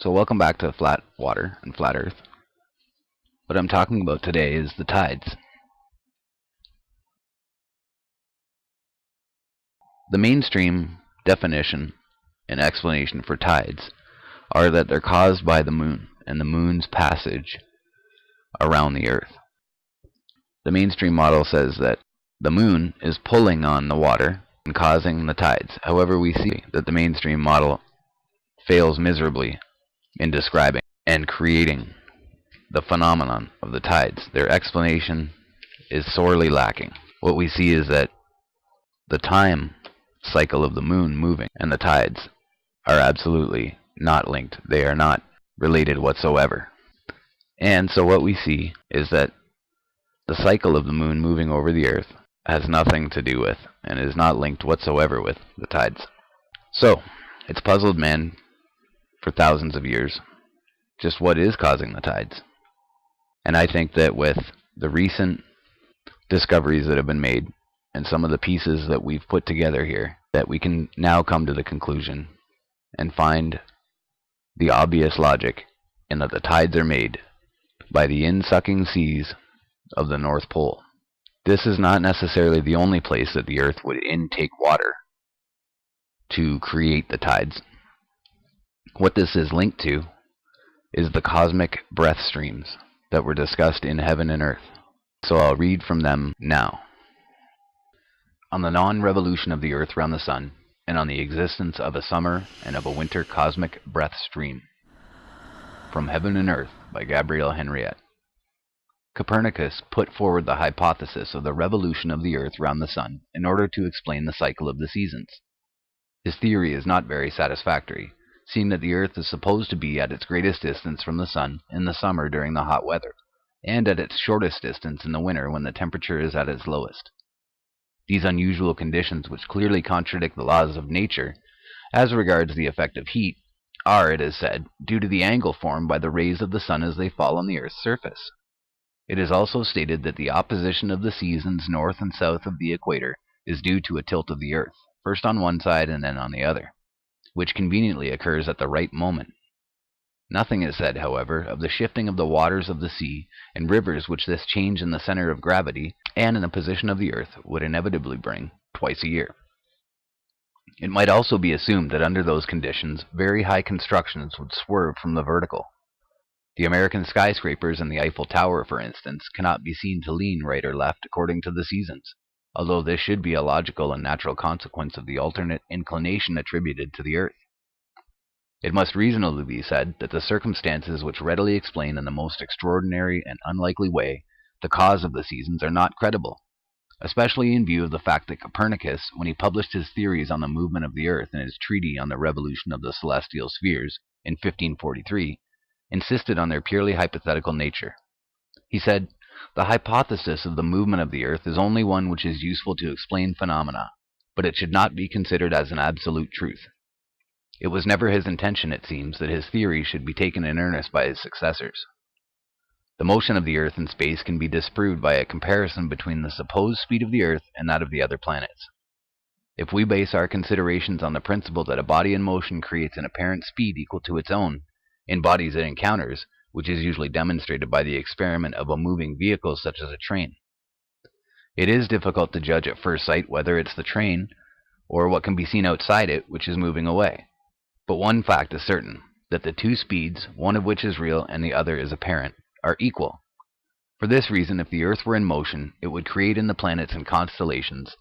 So welcome back to Flat Water and Flat Earth. What I'm talking about today is the tides. The mainstream definition and explanation for tides are that they're caused by the moon and the moon's passage around the Earth. The mainstream model says that the moon is pulling on the water and causing the tides. However, we see that the mainstream model fails miserably in describing and creating the phenomenon of the tides. Their explanation is sorely lacking. What we see is that the time cycle of the moon moving and the tides are absolutely not linked. They are not related whatsoever. And so what we see is that the cycle of the moon moving over the Earth has nothing to do with and is not linked whatsoever with the tides. So, it's puzzled man for thousands of years just what is causing the tides. And I think that with the recent discoveries that have been made and some of the pieces that we've put together here, that we can now come to the conclusion and find the obvious logic in that the tides are made by the in-sucking seas of the North Pole. This is not necessarily the only place that the Earth would intake water to create the tides. What this is linked to is the cosmic breath streams that were discussed in Heaven and Earth. So I'll read from them now. On the non-revolution of the Earth round the Sun, and on the existence of a summer and of a winter cosmic breath stream. From Heaven and Earth by Gabrielle Henriette. Copernicus put forward the hypothesis of the revolution of the Earth round the Sun in order to explain the cycle of the seasons. His theory is not very satisfactory, seeing that the Earth is supposed to be at its greatest distance from the Sun in the summer during the hot weather, and at its shortest distance in the winter when the temperature is at its lowest. These unusual conditions, which clearly contradict the laws of nature as regards the effect of heat, are, it is said, due to the angle formed by the rays of the sun as they fall on the Earth's surface. It is also stated that the opposition of the seasons north and south of the equator is due to a tilt of the Earth, first on one side and then on the other, which conveniently occurs at the right moment. Nothing is said, however, of the shifting of the waters of the sea and rivers which this change in the center of gravity and in the position of the Earth would inevitably bring twice a year. It might also be assumed that under those conditions, very high constructions would swerve from the vertical. The American skyscrapers and the Eiffel Tower, for instance, cannot be seen to lean right or left according to the seasons, although this should be a logical and natural consequence of the alternate inclination attributed to the Earth. It must reasonably be said that the circumstances which readily explain in the most extraordinary and unlikely way the cause of the seasons are not credible, especially in view of the fact that Copernicus, when he published his theories on the movement of the Earth in his treatise on the revolution of the celestial spheres in 1543, insisted on their purely hypothetical nature. He said, "The hypothesis of the movement of the Earth is only one which is useful to explain phenomena, but it should not be considered as an absolute truth." It was never his intention, it seems, that his theory should be taken in earnest by his successors. The motion of the Earth in space can be disproved by a comparison between the supposed speed of the Earth and that of the other planets. If we base our considerations on the principle that a body in motion creates an apparent speed equal to its own in bodies it encounters, which is usually demonstrated by the experiment of a moving vehicle such as a train, it is difficult to judge at first sight whether it's the train or what can be seen outside it which is moving away. But one fact is certain, that the two speeds, one of which is real and the other is apparent, are equal. For this reason, if the Earth were in motion, it would create in the planets and constellations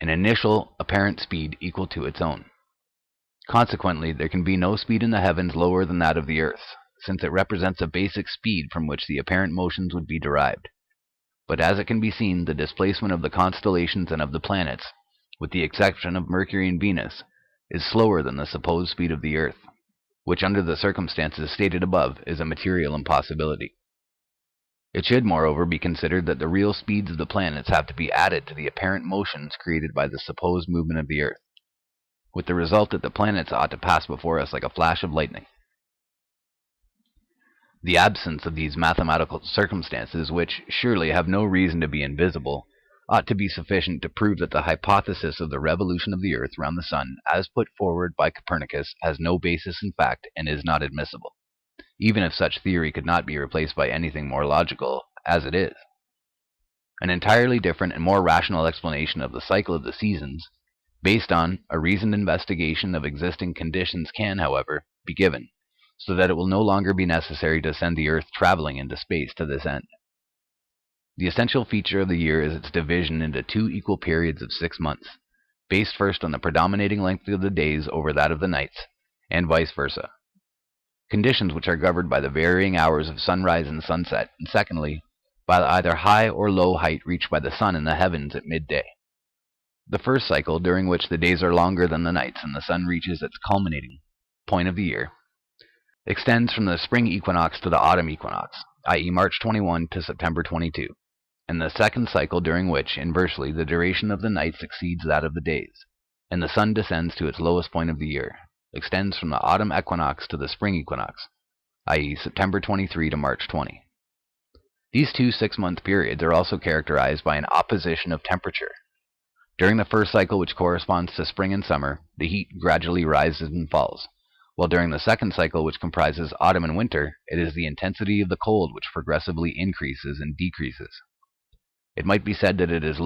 an initial apparent speed equal to its own. Consequently, there can be no speed in the heavens lower than that of the Earth, since it represents a basic speed from which the apparent motions would be derived. But as it can be seen, the displacement of the constellations and of the planets, with the exception of Mercury and Venus, is slower than the supposed speed of the Earth, which under the circumstances stated above is a material impossibility. It should, moreover, be considered that the real speeds of the planets have to be added to the apparent motions created by the supposed movement of the Earth, with the result that the planets ought to pass before us like a flash of lightning. The absence of these mathematical circumstances, which surely have no reason to be invisible, ought to be sufficient to prove that the hypothesis of the revolution of the Earth round the Sun, as put forward by Copernicus, has no basis in fact and is not admissible, even if such theory could not be replaced by anything more logical, as it is. An entirely different and more rational explanation of the cycle of the seasons, based on a reasoned investigation of existing conditions, can, however, be given, so that it will no longer be necessary to send the Earth traveling into space to this end. The essential feature of the year is its division into 2 equal periods of 6 months, based first on the predominating length of the days over that of the nights, and vice versa. Conditions which are governed by the varying hours of sunrise and sunset, and secondly, by either high or low height reached by the sun in the heavens at midday. The first cycle, during which the days are longer than the nights and the sun reaches its culminating point of the year, extends from the spring equinox to the autumn equinox, i.e. March 21 to September 22, and the second cycle, during which, inversely, the duration of the nights exceeds that of the days, and the sun descends to its lowest point of the year, extends from the autumn equinox to the spring equinox, i.e. September 23 to March 20. These 2 6-month periods are also characterized by an opposition of temperature. During the first cycle, which corresponds to spring and summer, the heat gradually rises and falls, while during the second cycle, which comprises autumn and winter, it is the intensity of the cold which progressively increases and decreases. It might be said that it is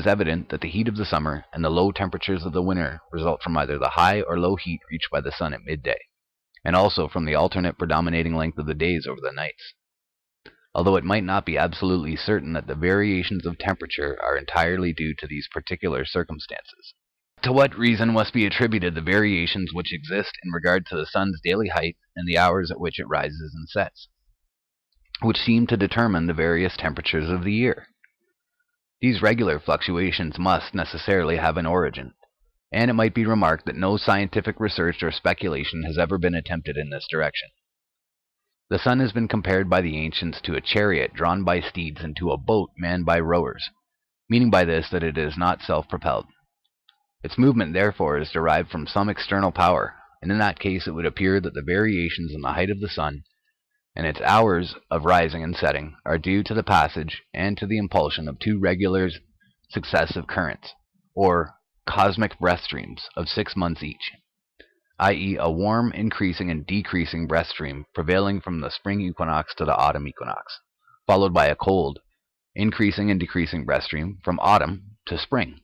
evident that the heat of the summer and the low temperatures of the winter result from either the high or low heat reached by the sun at midday, and also from the alternate predominating length of the days over the nights, although it might not be absolutely certain that the variations of temperature are entirely due to these particular circumstances. To what reason must be attributed the variations which exist in regard to the sun's daily height and the hours at which it rises and sets, which seem to determine the various temperatures of the year? These regular fluctuations must necessarily have an origin, and it might be remarked that no scientific research or speculation has ever been attempted in this direction. The sun has been compared by the ancients to a chariot drawn by steeds and to a boat manned by rowers, meaning by this that it is not self-propelled. Its movement, therefore, is derived from some external power, and in that case it would appear that the variations in the height of the sun and its hours of rising and setting are due to the passage and to the impulsion of 2 regular successive currents, or cosmic breath streams, of 6 months each, i.e. a warm increasing and decreasing breath stream prevailing from the spring equinox to the autumn equinox, followed by a cold, increasing and decreasing breath stream from autumn to spring.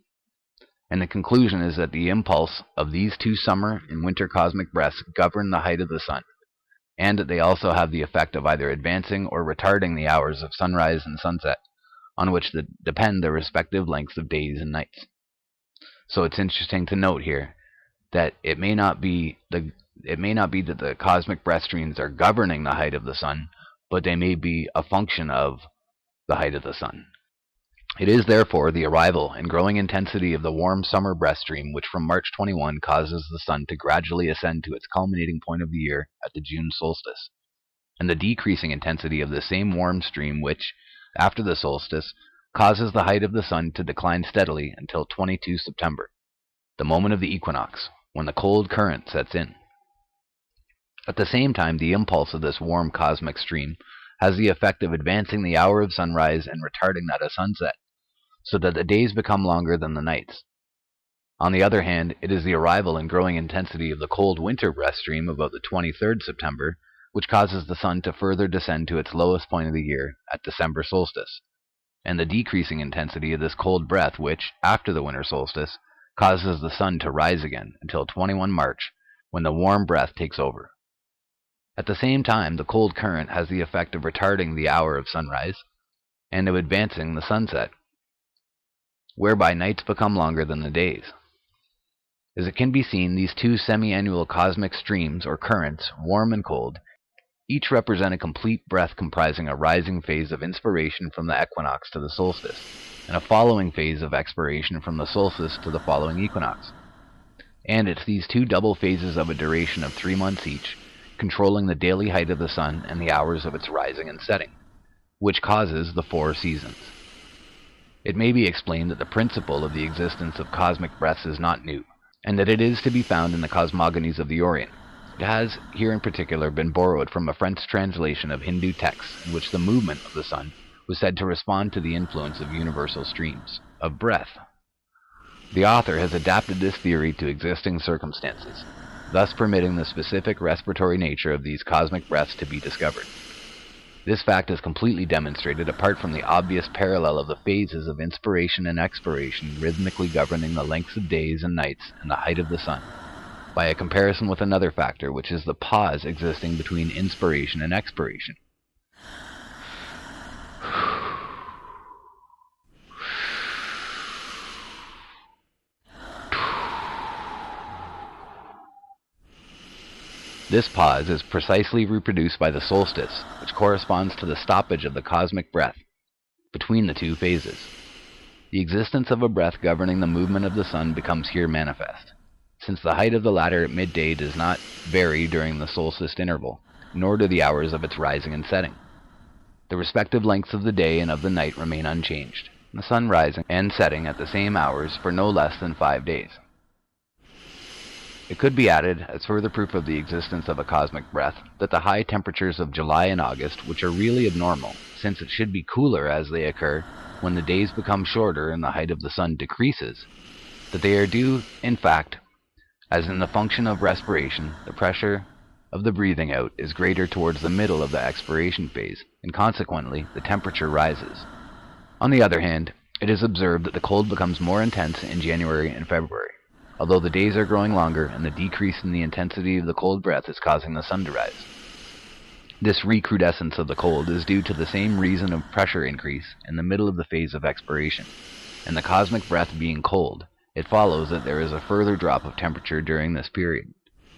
And the conclusion is that the impulse of these 2 summer and winter cosmic breaths govern the height of the sun, and that they also have the effect of either advancing or retarding the hours of sunrise and sunset, on which depend the respective lengths of days and nights. So it's interesting to note here that it may not be that the cosmic breath streams are governing the height of the sun, but they may be a function of the height of the sun. It is therefore the arrival and growing intensity of the warm summer breath stream which from March 21 causes the sun to gradually ascend to its culminating point of the year at the June solstice, and the decreasing intensity of the same warm stream which, after the solstice, causes the height of the sun to decline steadily until 22 September, the moment of the equinox, when the cold current sets in. At the same time, the impulse of this warm cosmic stream has the effect of advancing the hour of sunrise and retarding that of sunset, so that the days become longer than the nights. On the other hand, it is the arrival and growing intensity of the cold winter breath stream about the 23rd September which causes the sun to further descend to its lowest point of the year at December solstice, and the decreasing intensity of this cold breath which, after the winter solstice, causes the sun to rise again until 21 March, when the warm breath takes over. At the same time, the cold current has the effect of retarding the hour of sunrise and of advancing the sunset, whereby nights become longer than the days. As it can be seen, these 2 semi-annual cosmic streams or currents, warm and cold, each represent a complete breath comprising a rising phase of inspiration from the equinox to the solstice, and a following phase of expiration from the solstice to the following equinox. And it's these 2 double phases of a duration of 3 months each, controlling the daily height of the sun and the hours of its rising and setting, which causes the 4 seasons. It may be explained that the principle of the existence of cosmic breaths is not new, and that it is to be found in the cosmogonies of the Orient. It has, here in particular, been borrowed from a French translation of Hindu texts in which the movement of the sun was said to respond to the influence of universal streams of breath. The author has adapted this theory to existing circumstances, thus permitting the specific respiratory nature of these cosmic breaths to be discovered. This fact is completely demonstrated apart from the obvious parallel of the phases of inspiration and expiration rhythmically governing the lengths of days and nights and the height of the sun, by a comparison with another factor, which is the pause existing between inspiration and expiration. This pause is precisely reproduced by the solstice, which corresponds to the stoppage of the cosmic breath between the two phases. The existence of a breath governing the movement of the sun becomes here manifest, since the height of the latter at midday does not vary during the solstice interval, nor do the hours of its rising and setting. The respective lengths of the day and of the night remain unchanged, the sun rising and setting at the same hours for no less than 5 days. It could be added, as further proof of the existence of a cosmic breath, that the high temperatures of July and August, which are really abnormal, since it should be cooler as they occur when the days become shorter and the height of the sun decreases, that they are due, in fact, as in the function of respiration, the pressure of the breathing out is greater towards the middle of the expiration phase, and consequently the temperature rises. On the other hand, it is observed that the cold becomes more intense in January and February, although the days are growing longer and the decrease in the intensity of the cold breath is causing the sun to rise. This recrudescence of the cold is due to the same reason of pressure increase in the middle of the phase of expiration, and the cosmic breath being cold, it follows that there is a further drop of temperature during this period,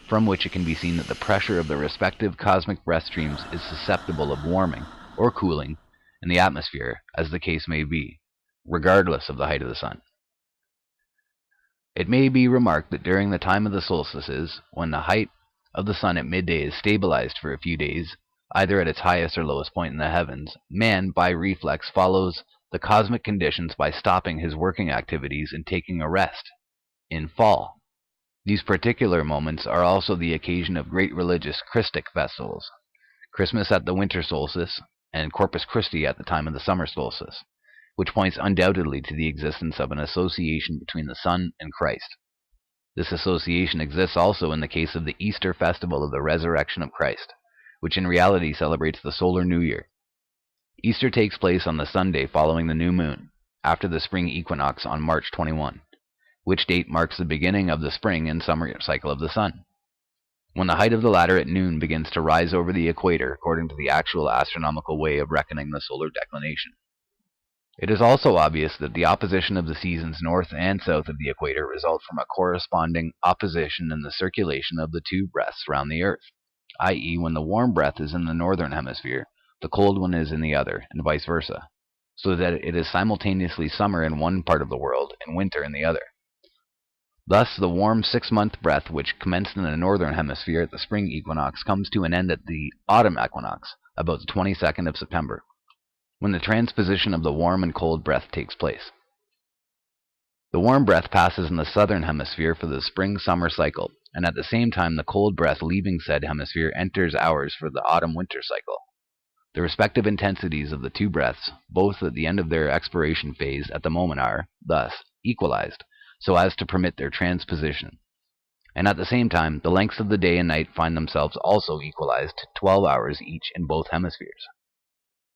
from which it can be seen that the pressure of the respective cosmic breath streams is susceptible of warming or cooling in the atmosphere, as the case may be, regardless of the height of the sun. It may be remarked that during the time of the solstices, when the height of the sun at midday is stabilized for a few days, either at its highest or lowest point in the heavens, man, by reflex, follows the cosmic conditions by stopping his working activities and taking a rest in fall. These particular moments are also the occasion of great religious Christic festivals, Christmas at the winter solstice and Corpus Christi at the time of the summer solstice, which points undoubtedly to the existence of an association between the sun and Christ. This association exists also in the case of the Easter festival of the resurrection of Christ, which in reality celebrates the solar new year. Easter takes place on the Sunday following the new moon, after the spring equinox on March 21, which date marks the beginning of the spring and summer cycle of the sun, when the height of the latter at noon begins to rise over the equator according to the actual astronomical way of reckoning the solar declination. It is also obvious that the opposition of the seasons north and south of the equator result from a corresponding opposition in the circulation of the two breaths round the earth, i.e., when the warm breath is in the northern hemisphere, the cold one is in the other, and vice versa, so that it is simultaneously summer in one part of the world and winter in the other. Thus, the warm 6-month breath which commenced in the northern hemisphere at the spring equinox comes to an end at the autumn equinox, about the 22nd of September, when the transposition of the warm and cold breath takes place. The warm breath passes in the southern hemisphere for the spring-summer cycle, and at the same time the cold breath leaving said hemisphere enters ours for the autumn-winter cycle. The respective intensities of the two breaths, both at the end of their expiration phase at the moment, are, thus, equalized, so as to permit their transposition. And at the same time, the lengths of the day and night find themselves also equalized to 12 hours each in both hemispheres.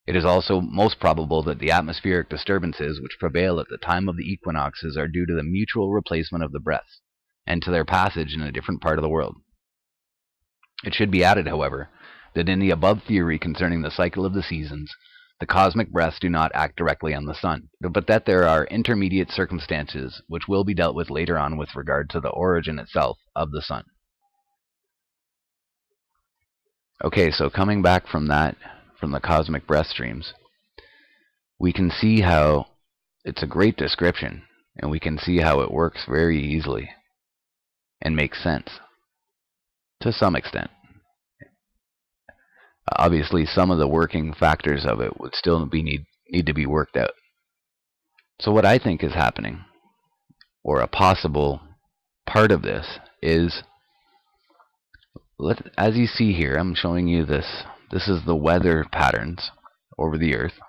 It is also most probable that the atmospheric disturbances which prevail at the time of the equinoxes are due to the mutual replacement of the breaths, and to their passage in a different part of the world. It should be added, however, that in the above theory concerning the cycle of the seasons, the cosmic breaths do not act directly on the sun, but that there are intermediate circumstances which will be dealt with later on with regard to the origin itself of the sun. Okay, so coming back from that, from the cosmic breath streams, we can see how it's a great description, and we can see how it works very easily and makes sense to some extent. Obviously, some of the working factors of it would still need to be worked out. So what I think is happening, or a possible part of this, is, as you see here, I'm showing you this. This is the weather patterns over the Earth.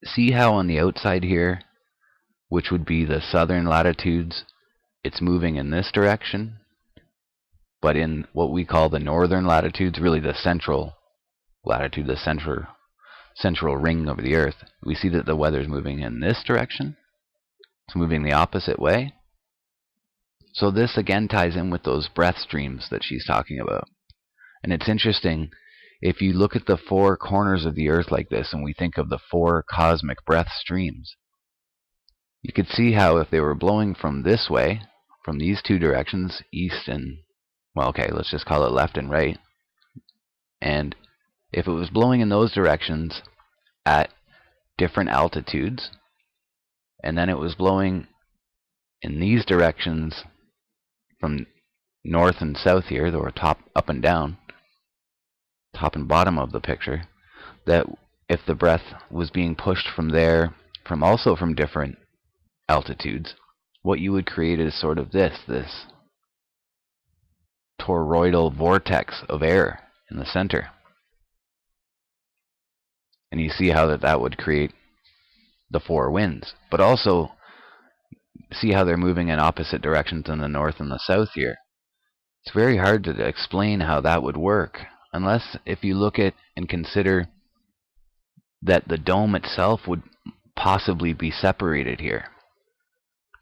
see how on the outside here, which would be the southern latitudes, it's moving in this direction, but in what we call the northern latitudes, really the central latitude, the central ring of the Earth, we see that the weather is moving in this direction. It's moving the opposite way. So this again ties in with those breath streams that she's talking about. And it's interesting, if you look at the four corners of the Earth like this, and we think of the four cosmic breath streams, you could see how if they were blowing from this way, from these two directions, east and, well, okay, let's just call it left and right, and if it was blowing in those directions at different altitudes, and then it was blowing in these directions from north and south here, or top, up and down, top and bottom of the picture, that if the breath was being pushed from there, also from different altitudes, what you would create is sort of this toroidal vortex of air in the center. And you see how that would create the four winds. But also, see how they're moving in opposite directions in the north and the south here. It's very hard to explain how that would work, unless if you look at and consider that the dome itself would possibly be separated here,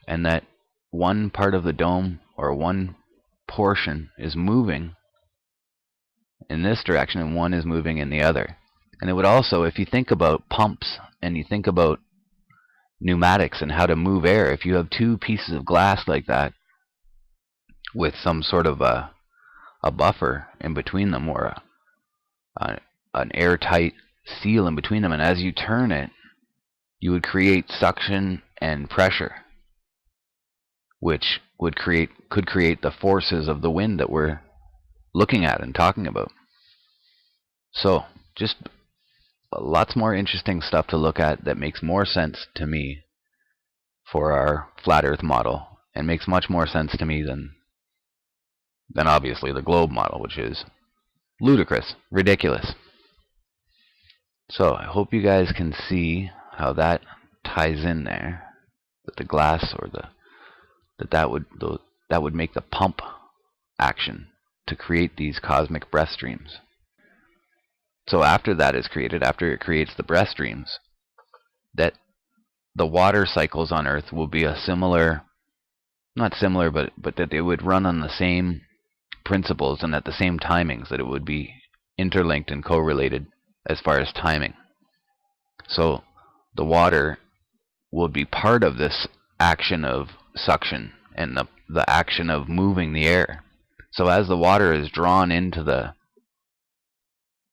and that one part of the dome, or one portion, is moving in this direction and one is moving in the other. And it would also, if you think about pumps and you think about pneumatics and how to move air, if you have two pieces of glass like that with some sort of a buffer in between them, or an airtight seal in between them, and as you turn it, you would create suction and pressure, which could create the forces of the wind that we're looking at and talking about. So just lots more interesting stuff to look at that makes more sense to me for our flat Earth model, and makes much more sense to me than obviously the globe model, which is ludicrous, ridiculous. So I hope you guys can see how that ties in there, that the glass, or that would make the pump action to create these cosmic breath streams. So after that is created, after it creates the breath streams, that the water cycles on Earth will be a similar, not similar, but that they would run on the same principles and at the same timings, that it would be interlinked and correlated as far as timing. So the water will be part of this action of suction and the action of moving the air. So as the water is drawn into the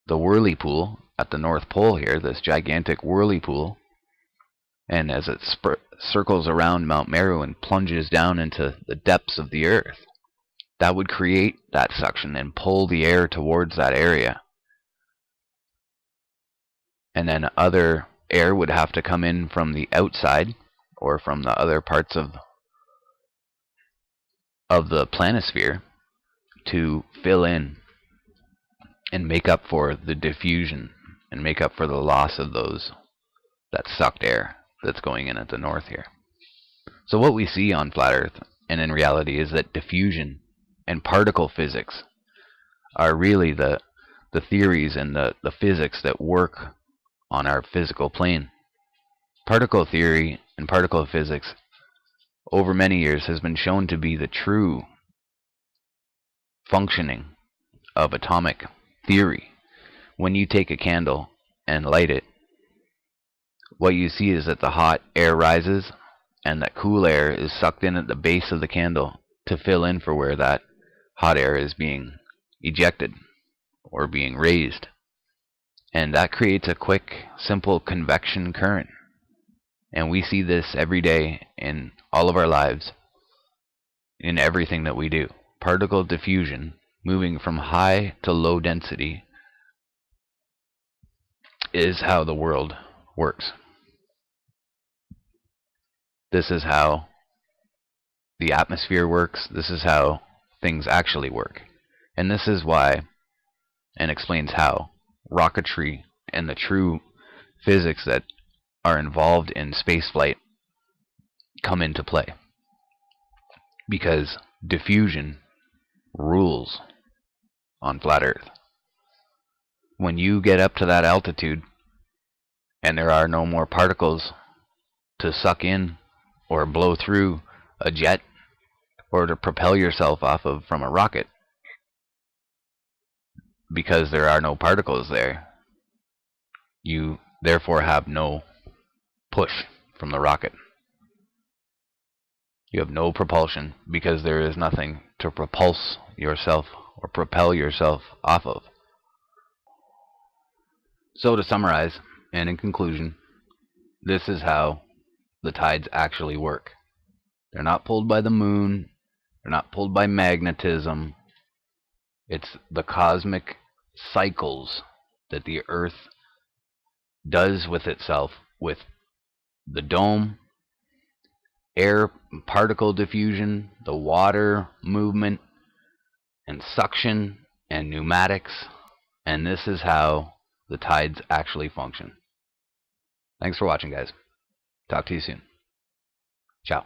whirlpool at the North Pole here, this gigantic whirlpool, and as it circles around Mount Meru and plunges down into the depths of the Earth, that would create that suction and pull the air towards that area. And then other air would have to come in from the outside, or from the other parts of the planisphere, to fill in and make up for the diffusion and make up for the loss of that sucked air that's going in at the north here. So what we see on flat Earth, and in reality, is that diffusion and particle physics are really the theories and the physics that work on our physical plane. Particle theory and particle physics over many years has been shown to be the true functioning of atomic theory. When you take a candle and light it, what you see is that the hot air rises and that cool air is sucked in at the base of the candle to fill in for where that hot air is being ejected or being raised. And that creates a quick, simple convection current. And we see this every day in all of our lives, in everything that we do. Particle diffusion, moving from high to low density, is how the world works. This is how the atmosphere works. This is how things actually work. And this is why, and explains how, rocketry and the true physics that are involved in spaceflight come into play, because diffusion rules on flat Earth. When you get up to that altitude and there are no more particles to suck in or blow through a jet or to propel yourself off of from a rocket, because there are no particles there, you therefore have no push from the rocket. You have no propulsion because there is nothing to propulse yourself or propel yourself off of. So to summarize, and in conclusion, this is how the tides actually work. They're not pulled by the moon. They're not pulled by magnetism. It's the cosmic cycles that the Earth does with itself, with the dome, air particle diffusion, the water movement, and suction, and pneumatics. And this is how the tides actually function. Thanks for watching, guys. Talk to you soon. Ciao.